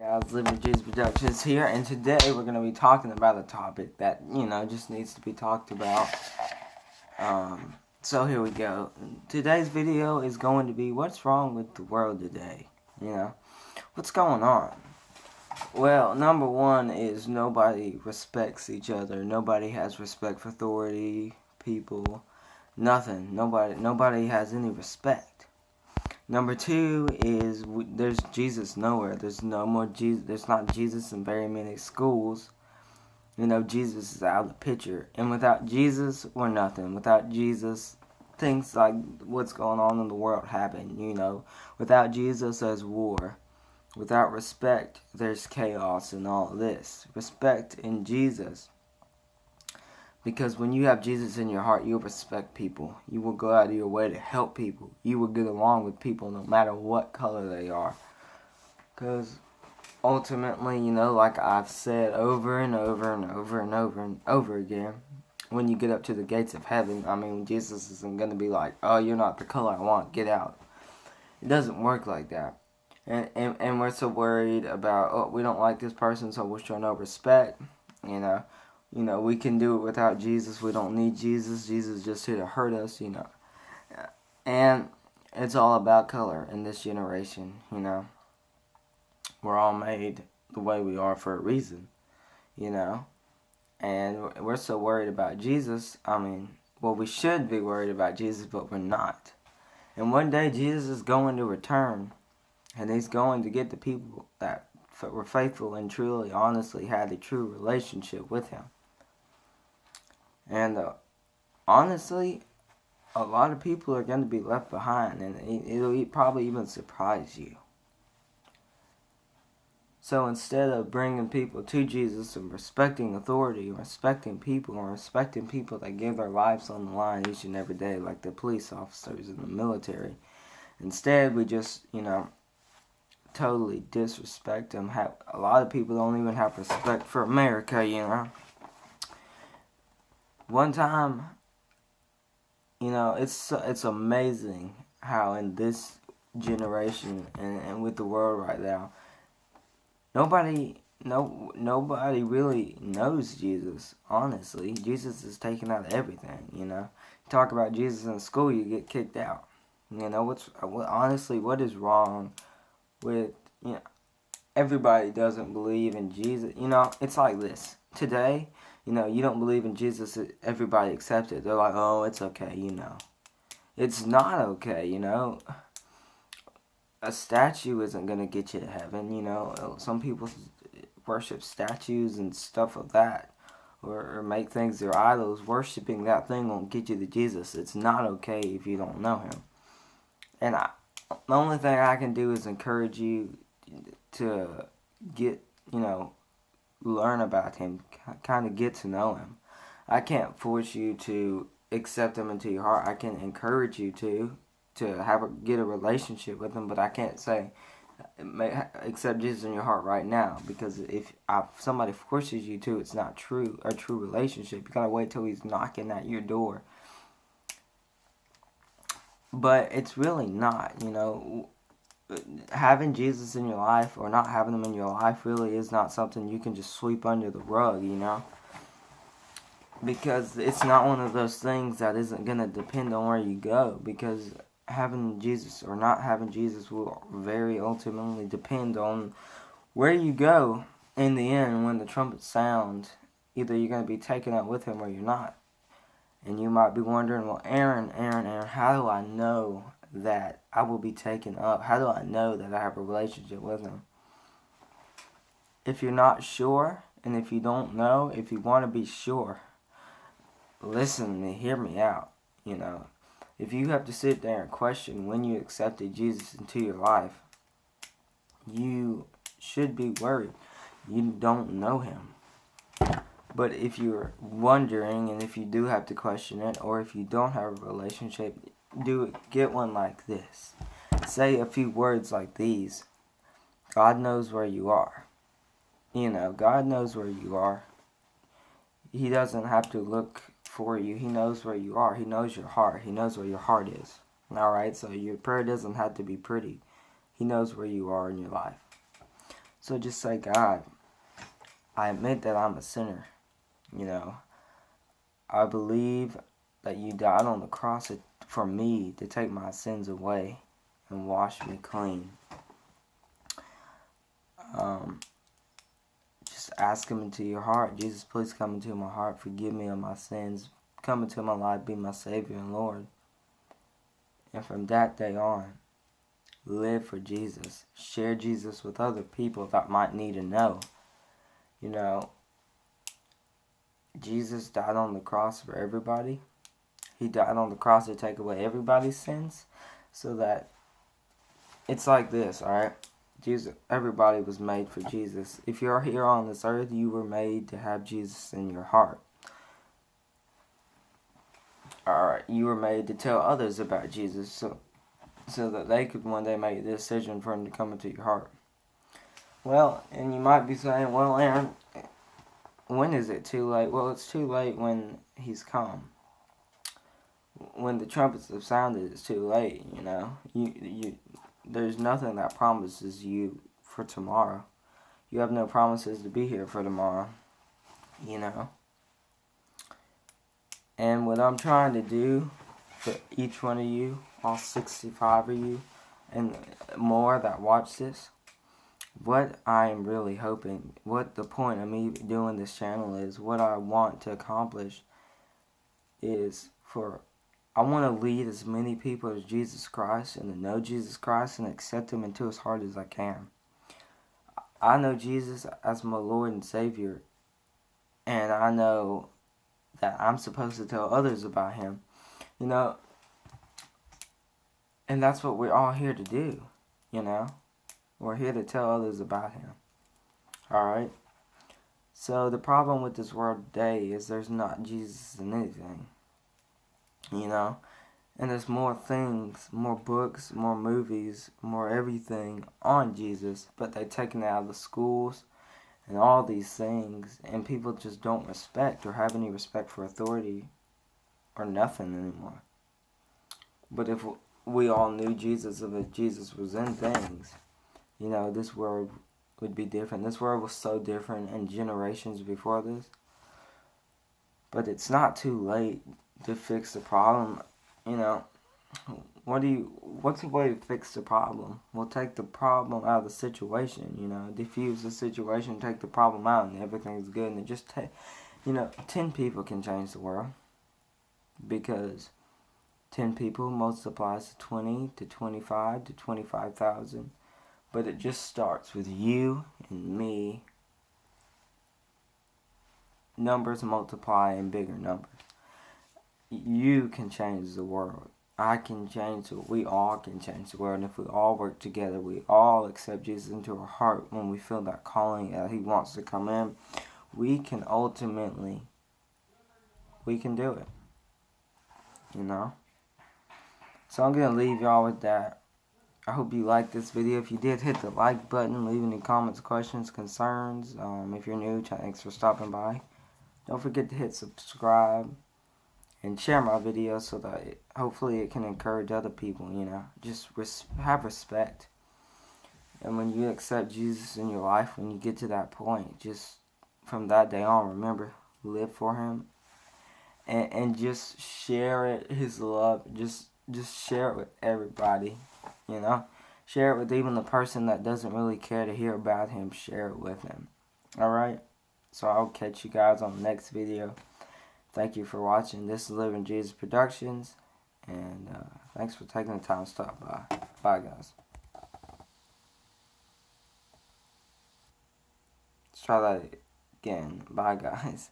Guys, Living Jesus Productions here, and today we're going to be talking about a topic that, just needs to be talked about. So here we go. Today's video is going to be what's wrong with the world today. What's going on? Well, number one is nobody respects each other. Nobody has respect for authority, people, nothing. Nobody has any respect. Number two is there's Jesus nowhere. There's no more Jesus. There's not Jesus in very many schools. Jesus is out of the picture. And without Jesus, we're nothing. Without Jesus, things like what's going on in the world happen. Without Jesus, there's war. Without respect, there's chaos and all this. Respect in Jesus. Because when you have Jesus in your heart, you'll respect people. You will go out of your way to help people. You will get along with people no matter what color they are. Because ultimately, like I've said over and over and over and over and over again, when you get up to the gates of heaven, Jesus isn't going to be like, oh, you're not the color I want, get out. It doesn't work like that. And we're so worried about, oh, we don't like this person, so we'll show no respect, we can do it without Jesus. We don't need Jesus. Jesus is just here to hurt us, And it's all about color in this generation, We're all made the way we are for a reason, And we're so worried about Jesus. We should be worried about Jesus, but we're not. And one day Jesus is going to return, and He's going to get the people that were faithful and truly, honestly had a true relationship with Him. And honestly, a lot of people are going to be left behind, and it'll probably even surprise you. So instead of bringing people to Jesus and respecting authority, respecting people, and respecting people that give their lives on the line each and every day, like the police officers in the military, instead we just, totally disrespect them. A lot of people don't even have respect for America, One time, it's amazing how in this generation and with the world right now, nobody really knows Jesus. Honestly, Jesus is taking out everything. You talk about Jesus in school, you get kicked out. What is wrong with everybody doesn't believe in Jesus. It's like this today. You don't believe in Jesus, everybody accepts it. They're like, oh, it's okay, It's not okay, A statue isn't going to get you to heaven, Some people worship statues and stuff of that. Or make things their idols. Worshipping that thing won't get you to Jesus. It's not okay if you don't know Him. And the only thing I can do is encourage you to get, learn about Him, kind of get to know Him. I can't force you to accept Him into your heart. I can encourage you to get a relationship with Him, but I can't say accept Jesus in your heart right now, because if somebody forces you to, it's not a true relationship. You gotta wait till He's knocking at your door. But it's really not, having Jesus in your life or not having Him in your life really is not something you can just sweep under the rug, Because it's not one of those things that isn't going to depend on where you go. Because having Jesus or not having Jesus will very ultimately depend on where you go in the end. When the trumpets sound, either you're going to be taken up with Him or you're not. And you might be wondering, well, Aaron, how do I know that I will be taken up? How do I know that I have a relationship with Him? If you're not sure, and if you don't know, if you want to be sure, listen to me, hear me out, If you have to sit there and question when you accepted Jesus into your life, you should be worried. You don't know Him. But if you're wondering, and if you do have to question it, or if you don't have a relationship, get one like this. Say a few words like these. God knows where you are. God knows where you are. He doesn't have to look for you. He knows where you are. He knows your heart. He knows where your heart is. Alright, so your prayer doesn't have to be pretty. He knows where you are in your life. So just say, God, I admit that I'm a sinner. You know, I believe that you died on the cross for me to take my sins away and wash me clean. Just ask him into your heart. Jesus, please come into my heart. Forgive me of my sins. Come into my life. Be my Savior and Lord. And from that day on, live for Jesus. Share Jesus with other people that might need to know. You know, Jesus died on the cross for everybody. He died on the cross to take away everybody's sins. So that it's like this, alright? Jesus, everybody was made for Jesus. If you're here on this earth, you were made to have Jesus in your heart. Alright, you were made to tell others about Jesus so that they could one day make the decision for him to come into your heart. Well, and you might be saying, well, Aaron, when is it too late? Well, it's too late when he's come. When the trumpets have sounded, it's too late, you know. There's nothing that promises you for tomorrow. You have no promises to be here for tomorrow, you know. And what I'm trying to do for each one of you, all 65 of you, and more that watch this, what I am really hoping, what the point of me doing this channel is, what I want to accomplish is I want to lead as many people as Jesus Christ and to know Jesus Christ and accept him into his heart as I can. I know Jesus as my Lord and Savior, and I know that I'm supposed to tell others about him, you know, and that's what we're all here to do, you know. We're here to tell others about him. Alright? So the problem with this world today is there's not Jesus in anything. You know? And there's more things, more books, more movies, more everything on Jesus, but they're taken out of the schools and all these things, and people just don't respect or have any respect for authority or nothing anymore. But if we all knew Jesus, if Jesus was in things, you know, this world would be different. This world was so different in generations before this. But it's not too late to fix the problem. You know, what's the way to fix the problem? We'll take the problem out of the situation, you know, diffuse the situation, take the problem out, and everything's good. And it just 10 people can change the world. Because 10 people multiplies to 20 to 25 to 25,000. But it just starts with you and me. Numbers multiply in bigger numbers. You can change the world. I can change it. We all can change the world. And if we all work together, we all accept Jesus into our heart when we feel that calling that he wants to come in, we can do it. You know? So I'm going to leave y'all with that. I hope you liked this video. If you did, hit the like button. Leave any comments, questions, concerns. If you're new, thanks for stopping by. Don't forget to hit subscribe and share my video so that hopefully it can encourage other people, you know. Just have respect. And when you accept Jesus in your life, when you get to that point, just from that day on, remember, live for him. And just share it, his love. Just share it with everybody, you know. Share it with even the person that doesn't really care to hear about him. Share it with him. Alright? So I'll catch you guys on the next video. Thank you for watching. This is Living Jesus Productions. And thanks for taking the time to stop by. Bye, guys. Let's try that again. Bye, guys.